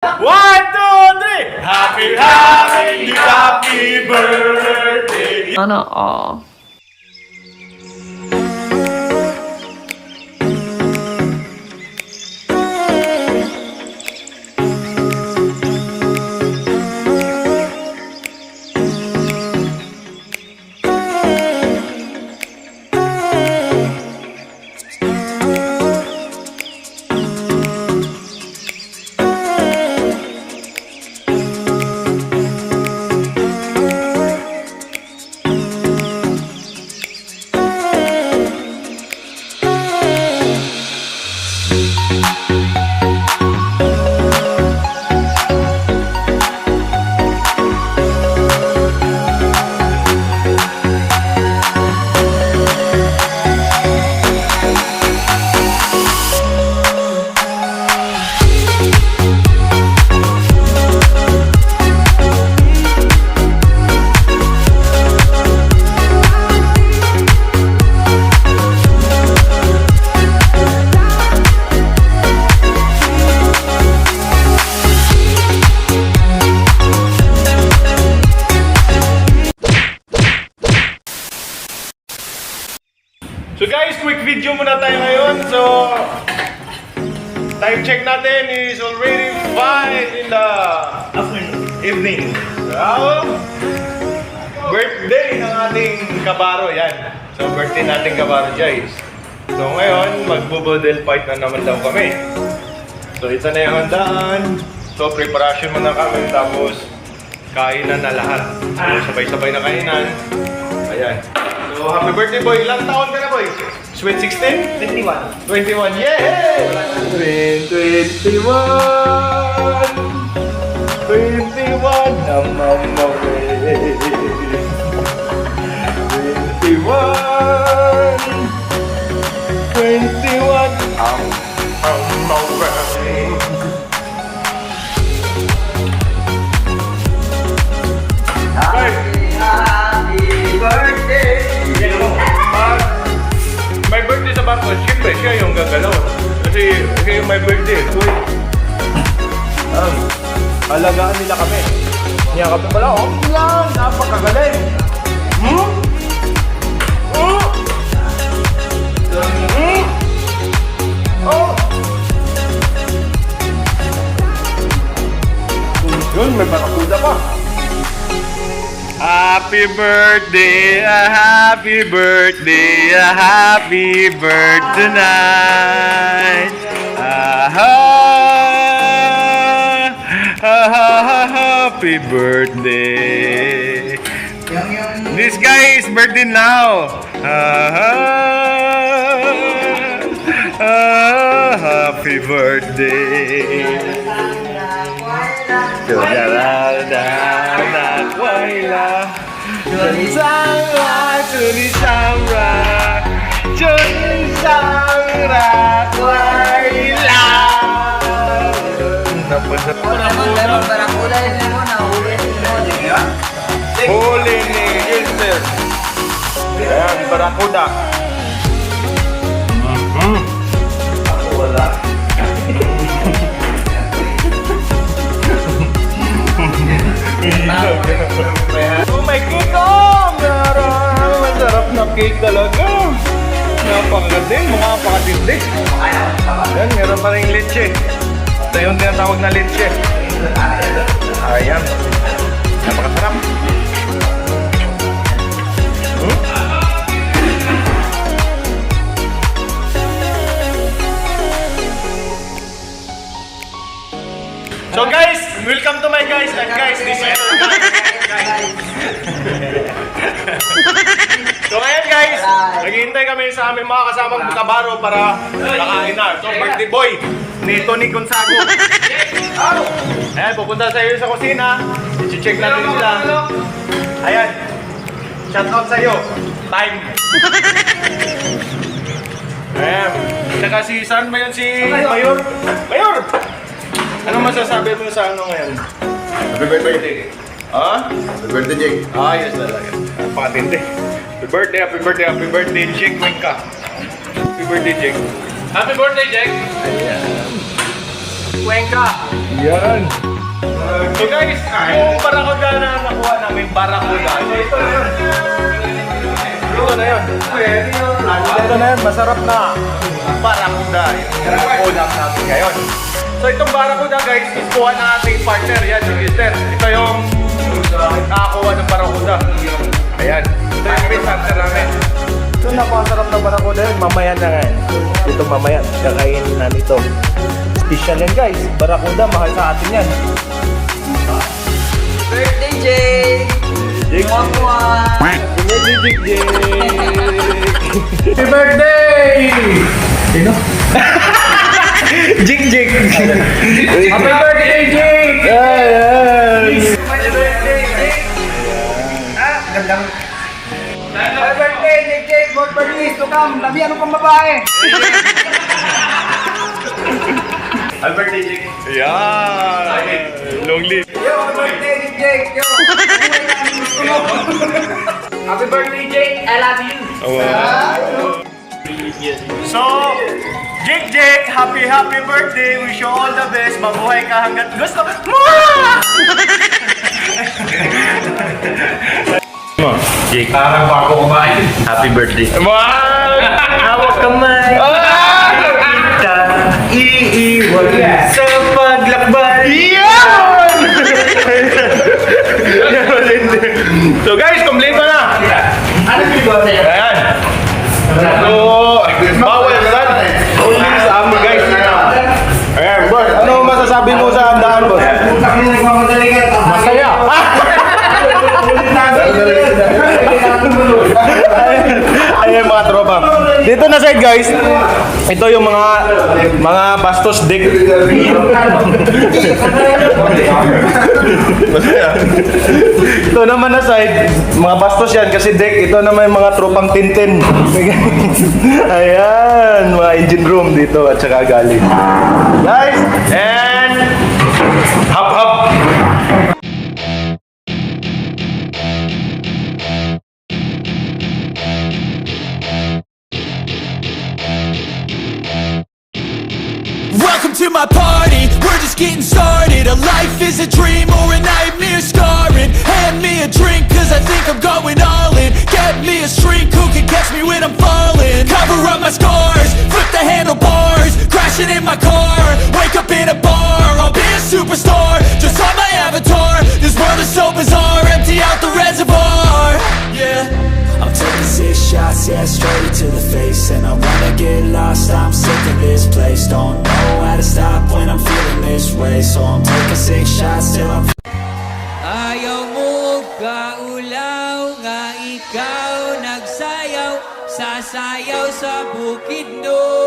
1, 2, 3! Happy birthday! Sana all. So guys, quick video muna tayo ngayon. So, time check natin is already 5 in the evening. So, birthday ng ating kabaro, yan. So, birthday nating kabaro, guys. So, ngayon, magbo-bodel fight na naman daw kami. So, ito na yung handaan. So, preparation muna kami, tapos kainan na lahat. So, sabay-sabay na kainan. Ayan. So, happy birthday, boy. Ilang taon ka na, boy? Sweet 16? 21. 21, yeah! 21! 21 na mamawin. 21 ang mamawin. Happy birthday! May birthday sa bangko, siyempre siya yung gagalaw. Kasi siya yung may birthday. So, halagaan nila kami. Niya kami pala, oh, yan! Napakagaling! Hmm? Oh! Hmm? Oh! Yun, may barakuda pa. Happy birthday, a happy birthday, a happy birthday tonight. Happy birthday. This guy is birthday now. Happy birthday. Huli ni Gilster. Ayan, barakuda. Ako wala. Oh my cake! Oh! Meron! Masarap na cake talaga. Napakaganding, makapakatindi. Ayan, meron pa rin leche. Ito yung tinatawag na leche. Ayan. Napakasarap. So guys, welcome to my guys. And guys, this is So ngayon guys, naghihintay kami sa aming mga kasamang kabaro para nakain na. So birthday boy ni Tony Gonzago. Ayan, pupunta sa iyo sa kusina. I-check natin sila. Ayan. Shout out sa iyo. Time. Ayan. Saka si saan ba yun si Mayor? Mayor! Ano masasabi mo sa ano ngayon? Happy birthday. Ha? Happy birthday, Jake. Ayos talaga. Napakatindi. Happy birthday, happy birthday, happy birthday, Jake Wingka. Happy birthday, Jake. Happy birthday, Jack! Ayan. Cuenca. Yan. So guys, yung barakuda na nakuha namin, barakuda. So ito na yun. Ito na yun. Ito na yun, masarap na barakuda. Yung ulam natin ngayon. So itong barakuda guys, iskuha ng ating partner. Yan, yung sister. Ito yung nakakuha ng barakuda. Ayan. Ito yung fish hunter namin. So napakasarap na barakuda yun. Mamaya na nga. Ito mamaya, kakainin na nito. Special yan guys. Barakuda, mahal sa atin yan. Birthday, Jake! Jake. Mwah! Happy birthday! Sino? Jig Jig! Happy birthday, Jig! Yes! Happy birthday, Jake! Ah, gandang. Happy birthday, Jake! More birthdays to come! Labi, ano pang babae? Happy birthday, Jig! Yeah! Long live! Yo, happy birthday, Jake! Yo! Happy birthday, Jake! I love you! So, Jig Jig, happy birthday! Wish you all the best! Mabuhay ka hanggat gusto mo! Jig, parang bago kumain. Happy birthday! Wow! Hawak kamay! Kita iiwan sa paglakbay! Yan! So guys, kompleto na! Ano yung ba sa'yo? Ayan! So, bawal yan. Only sa amin guys. Ayan, boss. Ano masasabi mo sa handaan, boss? Masaya. Ayan mga tropa. Dito na side guys. Ito yung mga bastos dick. Ito naman na side, mga bastos yan kasi deck. Ito naman yung mga tropang tintin. Ayan, mga engine room dito at saka gali. Guys, and hop hop. Welcome to my party, we're just getting started. A life is a dream or a nightmare scarring. Hand me a drink cause I think I'm going all in. Get me a shrink who can catch me when I'm falling. Cover up my scars, flip the handlebars. Crashing in my car, wake up in a bar. I'll be a superstar, just on my avatar. This world is so bizarre, empty out the reservoir. Yeah, I'm taking 6 shots, yeah, straight to the face. And I wanna get lost, I'm sick of this place. Don't know how to stop when I'm feeling this way. So I'm taking 6 shots till I'm Ayaw mo kaulaw nga ikaw nagsayaw, sasayaw sa bukid no.